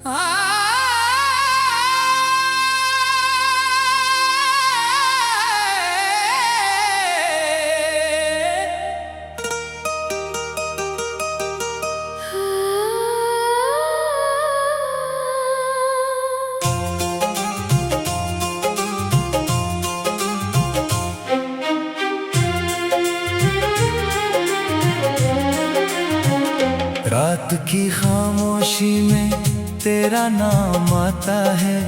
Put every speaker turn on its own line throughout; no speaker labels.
रात की खामोशी में तेरा नाम आता है,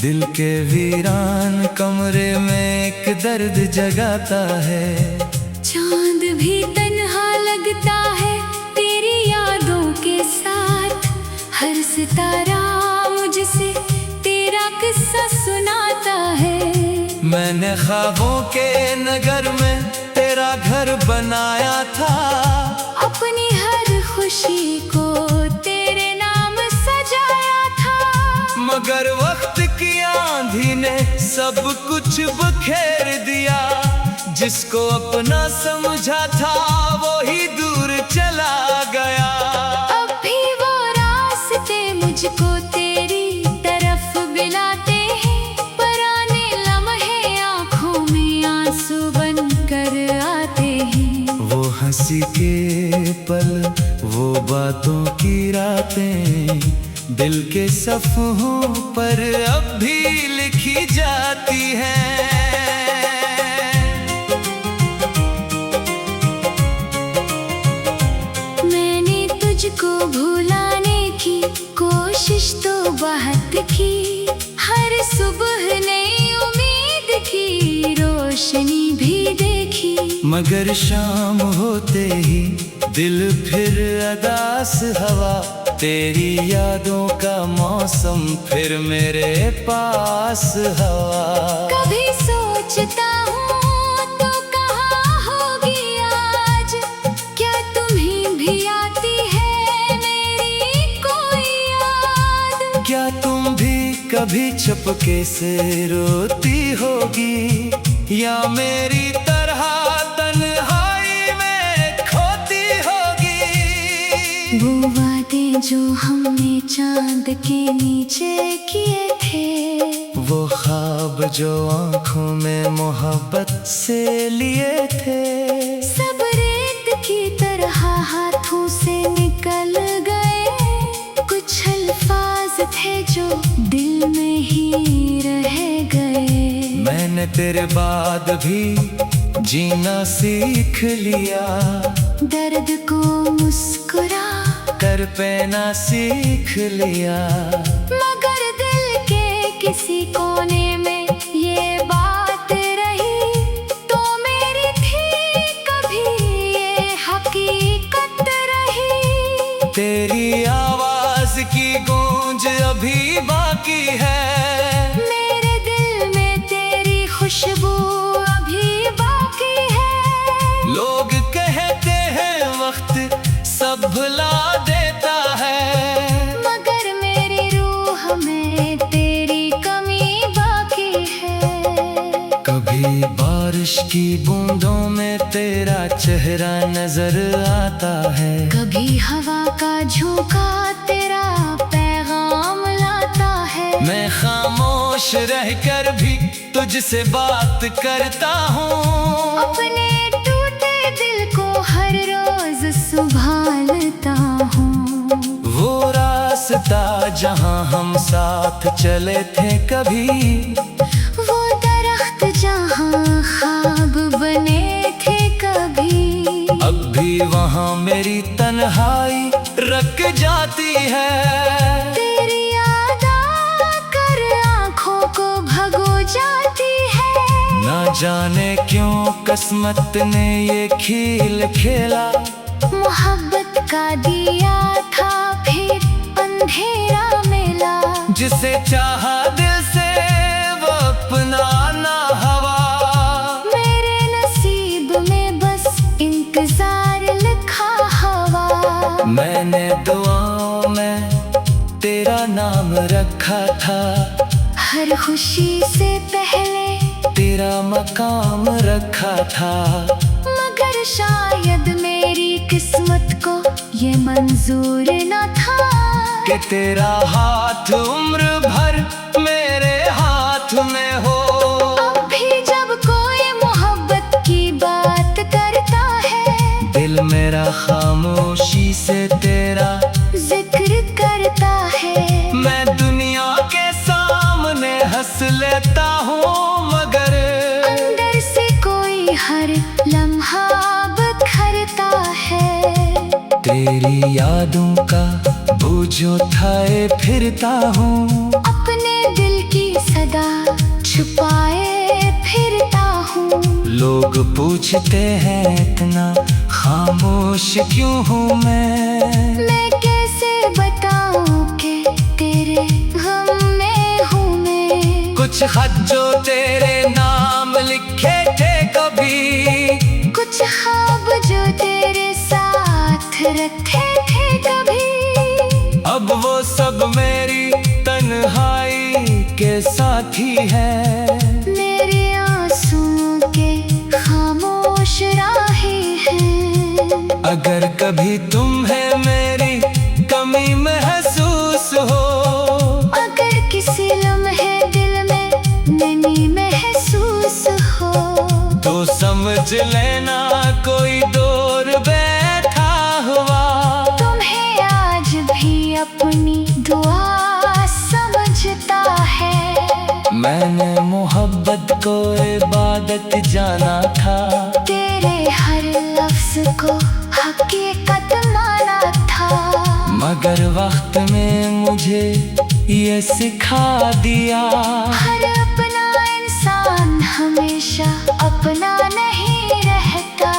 दिल के वीरान कमरे में एक दर्द जगाता है।
चांद भी तन्हा लगता है तेरी यादों के साथ, हर सितारा मुझसे तेरा किस्सा सुनाता है।
मैंने ख्वाबों के नगर में तेरा घर बनाया था,
अपनी हर खुशी को तेरे नाम सजाया था।
मगर वक्त की आंधी ने सब कुछ बखेर दिया, जिसको अपना समझा था वो ही दूर चला गया।
अब भी वो रास्ते मुझको तेरी तरफ बुलाते हैं, पुराने लम्हे आँखों में आंसू बन कर आते हैं।
वो हंसी के पल, वो बातों की रातें, दिल के सफ़हों पर अब भी लिखी जाती हैं।
मैंने तुझको भुलाने की कोशिश तो बहुत की, हर सुबह नई उम्मीद की रोशनी भी देखी।
मगर शाम होते ही दिल फिर अदास हवा, तेरी यादों का मौसम फिर मेरे पास हवा।
कभी सोचता हूँ तो कहाँ होगी आज, क्या तुम्हें भी आती है मेरी कोई याद?
क्या तुम भी कभी चुपके से रोती होगी, या मेरी तरह तन्हाई में खोती होगी?
वो वादे जो हमने चांद के नीचे किए थे,
वो ख्वाब जो आँखों में मोहब्बत से लिए थे,
सब रेत की तरह हाथों से निकल गए। कुछ अल्फाज थे जो दिल में ही रह गए।
मैंने तेरे बाद भी जीना सीख लिया,
दर्द को मुस्कुरा
कर पैना सीख लिया।
मगर दिल के किसी कोने में ये बात रही तो मेरी थी कभी ये हकीकत रही।
तेरी आवाज की गूंज अभी बाकी है,
मेरे दिल में तेरी खुशबू अभी बाकी है।
लोग कहते हैं वक्त सब भुला देता है,
मगर मेरी रूह में तेरी कमी बाकी है।
कभी बारिश की बूंदों में तेरा चेहरा नजर आता है,
कभी हवा का झोंका तेरा पैगाम लाता है।
मैं खामोश रहकर भी तुझसे बात करता हूँ,
अपने टूटे दिल को हर रोज संभालता हूँ।
वो रास्ता जहाँ हम साथ चले थे कभी,
वो दरख्त जहाँ ख्वाब बने थे कभी,
अब भी वहाँ मेरी तन्हाई रख जाती है।
तेरी याद आकर आँखों को भगो जाती है।
ना जाने क्यों किस्मत ने ये खेल खेला,
मोहब्बत का दिया था फिर अंधेरा मिला।
जिसे चाहा दिल से वो अपना ना हवा,
मेरे नसीब में बस इंतजार लिखा हवा।
मैंने दुआओं में तेरा नाम रखा था,
हर खुशी से पहले
तेरा मकाम रखा था।
मगर शायद मेरी किस्मत को ये मंजूर न था।
कि तेरा हाथ उम्र भर मेरे हाथ में हो।
अब भी जब कोई मोहब्बत की बात करता है,
दिल मेरा खामोशी से तेरा
जिक्र करता है।
मैं दुनिया के सामने हंस लेता हूँ, मगर
अंदर से कोई हर लम्हा बखरता है।
तेरी यादों का बोझ उठाए फिरता हूँ,
अपने दिल की सदा छुपाए फिरता हूँ।
लोग पूछते हैं इतना खामोश क्यों हूँ
मैं कैसे बताऊँ कि तेरे गम में हूँ मैं।
कुछ खत जो तेरे नाम लिखे थे कभी,
कुछ ख्वाब जो तेरे साथ रखे थे कभी,
अब वो सब मेरी तन्हाई के साथी है।
मेरे आंसुओं के खामोश राही हैं।
अगर कभी तुम्हें मेरी कमी महसूस हो,
अगर किसी लम्हे दिल में नमी महसूस हो,
तो समझ लेना कोई दूर बैठा हुआ
तुम्हें आज भी अपनी दुआ समझता है।
मैंने मोहब्बत को इबादत जाना था,
तेरे हर लफ्ज को हकीकत माना था।
मगर वक्त में मुझे ये सिखा दिया,
हर अपना इंसान हमेशा अपना नहीं रहता।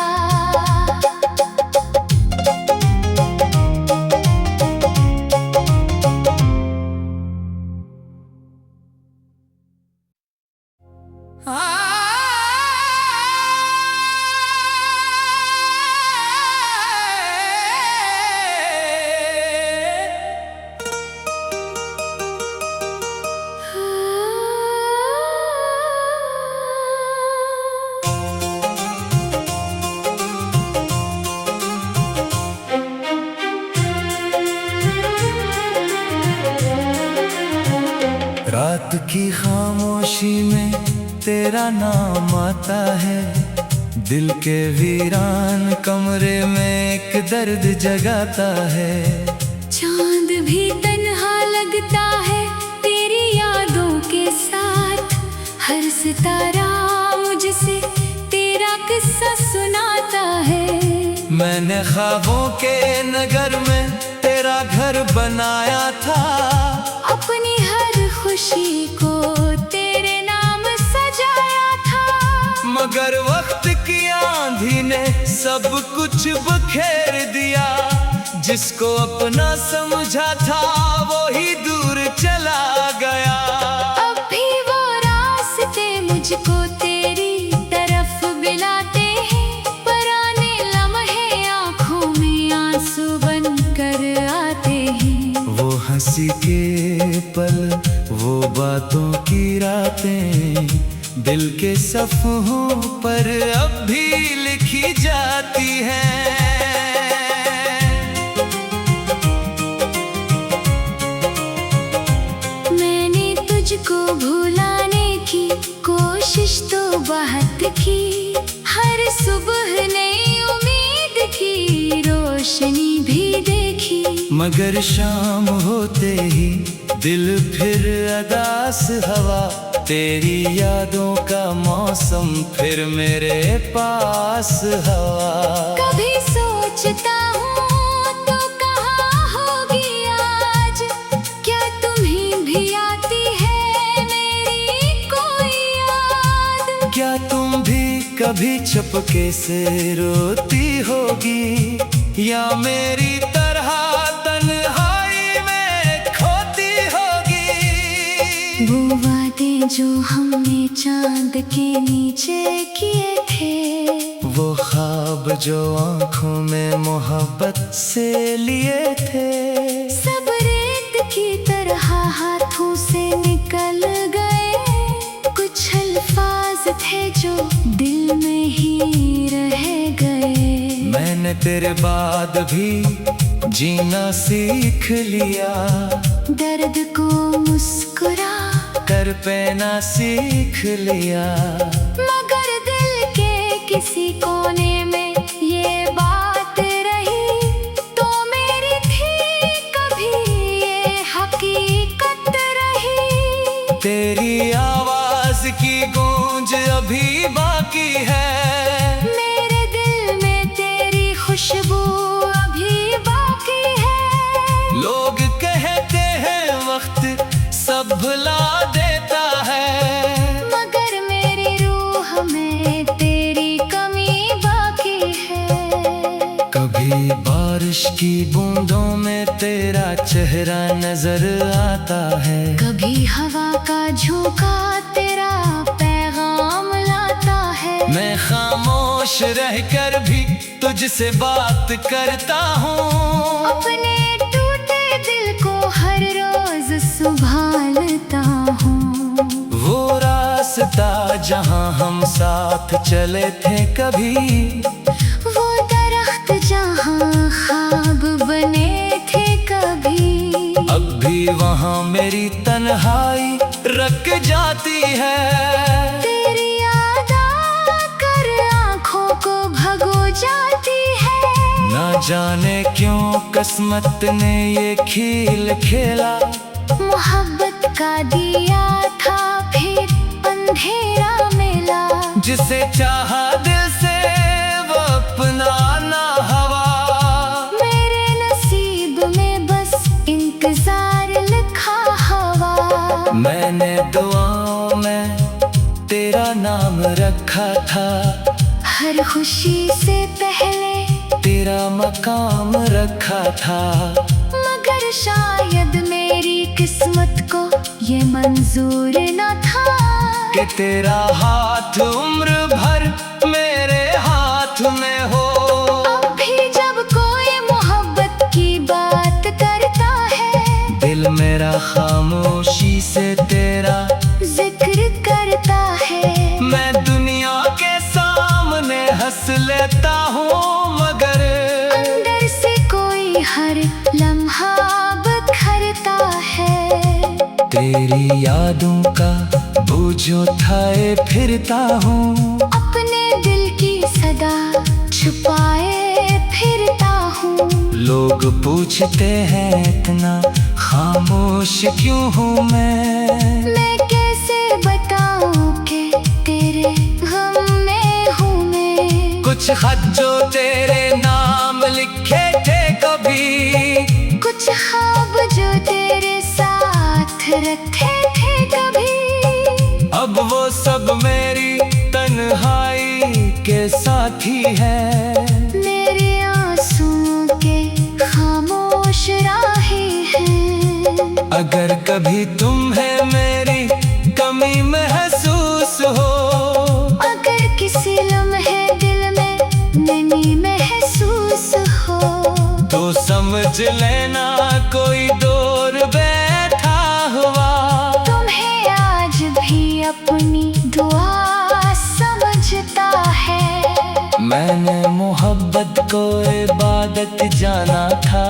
रात की खामोशी में तेरा नाम आता है, दिल के वीरान कमरे में एक दर्द जगाता है।
चांद भी तन्हा लगता है तेरी यादों के साथ, हर सितारा मुझसे तेरा किस्सा सुनाता है।
मैंने ख्वाबों के नगर में तेरा घर बनाया था,
अपनी हर खुशी को तेरे नाम सजाया था।
मगर वक्त की आंधी ने सब कुछ बखेर दिया, जिसको अपना समझा था वो ही दूर चला गया।
अब भी वो रास्ते मुझको तेरी तरफ बुलाते हैं, पुराने लम्हे आँखों में आंसू बन कर आते हैं।
वो हंसी के पल, वो बातों की रातें, दिल के सफ़हों पर अब भी लिखी जाती हैं।
मैंने तुझको भुलाने की कोशिश तो बहुत की, हर सुबह नई उम्मीद की रोशनी भी देखी।
मगर शाम होते ही दिल फिर अदास हवा, तेरी यादों का मौसम फिर मेरे पास हवा।
कभी सोचता हूँ तो कहाँ होगी आज, क्या तुम्हें भी आती है मेरी कोई याद?
क्या तुम भी कभी चुपके से रोती होगी, या मेरी तरह तन्हाई में खोती होगी?
वो वादे जो हमने चांद के नीचे किए थे,
वो ख्वाब जो आँखों में मोहब्बत से लिए थे,
सब रेत की तरह हाथों से निकल गए। कुछ अल्फाज थे जो दिल में ही रह गए।
मैंने तेरे बाद भी जीना सीख लिया,
दर्द को मुस्कुरा
कर पैना सीख लिया।
मगर दिल के किसी कोने में ये बात रही तो मेरी थी कभी ये हकीकत रही।
तेरी आवाज की गूंज अभी बाकी है,
मेरे दिल में तेरी खुशबू अभी बाकी है।
लोग कहते हैं वक्त सब भुला देता है,
मगर मेरी रूह में तेरी कमी बाकी है।
कभी बारिश की बूंदों में तेरा चेहरा नजर आता है,
कभी हवा का झोंका तेरा पैगाम लाता है।
मैं खामोश रहकर भी तुझसे बात करता हूँ,
अपने टूटे दिल को हर रोज संभालता हूँ।
वो रास्ता जहाँ हम साथ चले थे कभी,
वो दरख्त जहाँ ख्वाब बने थे कभी,
अब भी वहाँ मेरी तन्हाई रख जाती है।
तेरी याद आकर आँखों को भगो जाती है।
ना जाने क्यों किस्मत ने ये खेल खेला,
मोहब्बत का दिया था फिर अंधेरा मिला।
जिसे चाहा दिल से वो अपना ना हवा,
मेरे नसीब में बस इंतजार लिखा हवा।
मैंने दुआओं में तेरा नाम रखा था,
हर खुशी से पहले
तेरा मकाम रखा था।
मगर शायद मेरी किस्मत को ये मंजूर न था
कि तेरा हाथ उम्र भर मेरे हाथ में हो।
अब भी जब कोई मोहब्बत की बात करता है,
दिल मेरा खामोशी से तेरा
जिक्र करता है।
मैं दुनिया के सामने हंस लेता हूँ, मगर
अंदर से कोई हर लम्हा बखरता है।
तेरी यादों का बोझ उठाए फिरता हूँ,
अपने दिल की सदा छुपाए फिरता हूँ।
लोग पूछते हैं इतना खामोश क्यों हूँ
मैं कैसे बताऊँ कि तेरे गम में हूँ मैं।
कुछ खत जो तेरे नाम लिखे थे कभी,
कुछ ख्वाब जो तेरे साथ रखे थे कभी,
अब वो सब मेरी तन्हाई के साथी है।
मेरे आंसुओं के खामोश राही हैं।
अगर कभी तुम्हें मेरी कमी महसूस हो,
अगर किसी लम्हे दिल में नमी महसूस हो,
तो समझ लेना कोई दूर बैठा हुआ
तुम्हें आज भी अपनी दुआ समझता है।
मैंने मोहब्बत को इबादत जाना था,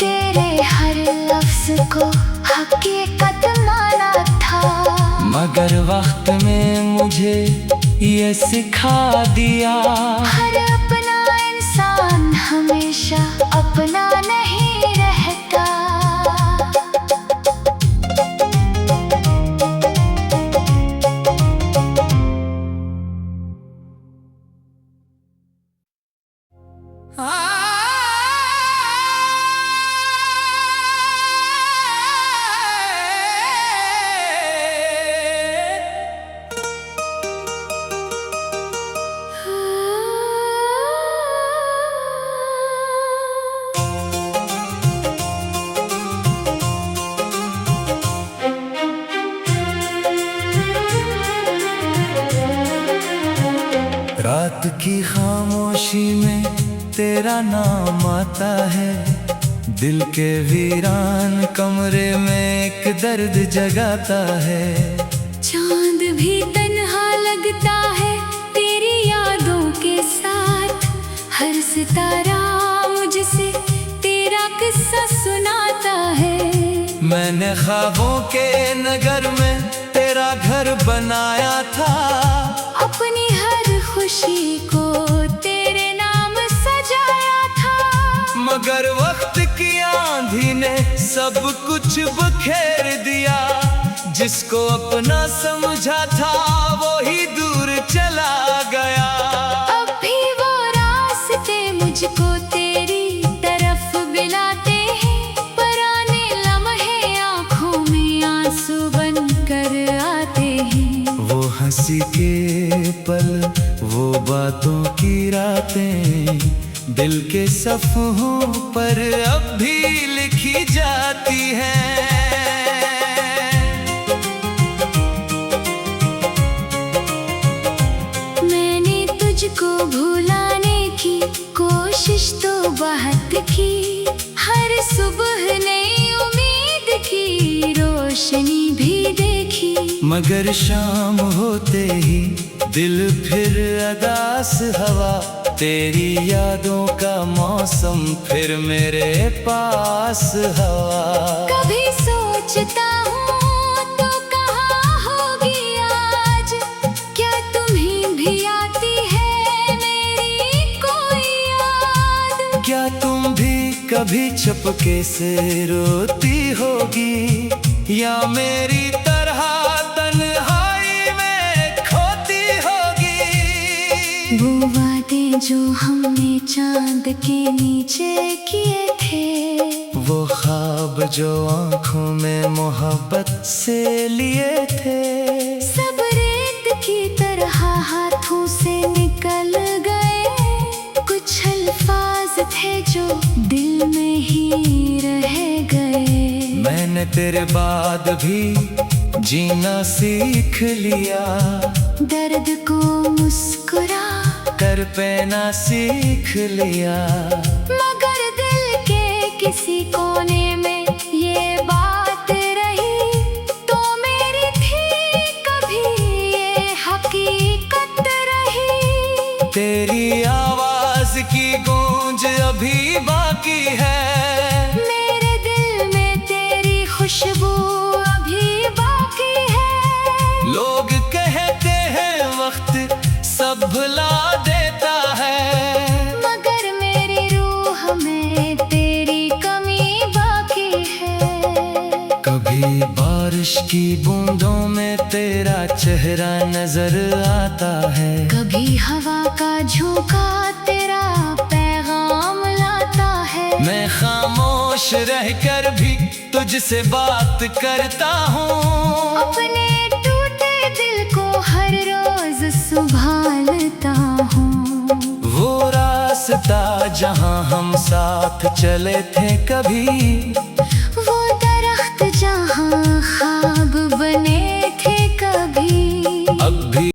तेरे हर लफ्ज को हकीकत माना था।
मगर वक्त में मुझे ये सिखा दिया,
हर अपना इंसान हमेशा अपना नहीं रहता।
रात की खामोशी में तेरा नाम आता है, दिल के वीरान कमरे में एक दर्द जगाता है।
चांद भी तन्हा लगता है तेरी यादों के साथ, हर सितारा मुझसे तेरा किस्सा सुनाता है।
मैंने ख्वाबों के नगर में तेरा घर बनाया था,
अपनी हर खुशी को तेरे नाम सजाया था।
मगर वक्त की आंधी ने सब कुछ बखेर दिया, जिसको अपना समझा था वो ही दूर चला गया।
अब भी वो रास्ते मुझको तेरी तरफ बुलाते हैं, पुराने लम्हे आँखों में आंसू बन कर आते हैं।
वो हंसी के पल, वो बातों की रातें, दिल के सफ़हों पर अब भी लिखी जाती हैं।
मैंने तुझको भुलाने की कोशिश तो बहुत की, हर सुबह नई उम्मीद की रोशनी भी देखी।
मगर शाम होते ही दिल फिर अदास हवा, तेरी यादों का मौसम फिर मेरे पास हवा।
कभी सोचता हूँ तो कहाँ होगी आज, क्या तुम्हें भी आती है मेरी कोई याद?
क्या तुम भी कभी चुपके से रोती होगी, या मेरी तरह तन्हाई में खोती होगी?
वो वादे जो हमने चांद के नीचे किए थे,
वो ख्वाब जो आँखों में मोहब्बत से लिए थे,
सब रेत की तरह हाथों से निकल गए। कुछ अल्फाज थे जो दिल में ही रह गए।
मैंने तेरे बाद भी जीना सीख लिया,
दर्द को मुस्कुरा
कर पैना सीख लिया।
मगर दिल के किसी कोने में ये बात रही तो मेरी थी, कभी ये हकीकत रही।
तेरी आवाज की गूंज अभी बाकी है,
मेरे दिल में तेरी खुशबू अभी बाकी है।
लोग कहते हैं वक्त सब भुला देता है,
मगर मेरी रूह में तेरी कमी बाकी है।
कभी बारिश की बूंदों में तेरा चेहरा नजर आता है,
कभी हवा का झोंका तेरा पैगाम लाता है।
मैं खामोश रहकर भी तुझसे बात करता हूँ,
अपने टूटे दिल को हर रोज संभालता हूँ।
वो रास्ता जहाँ हम साथ चले थे कभी,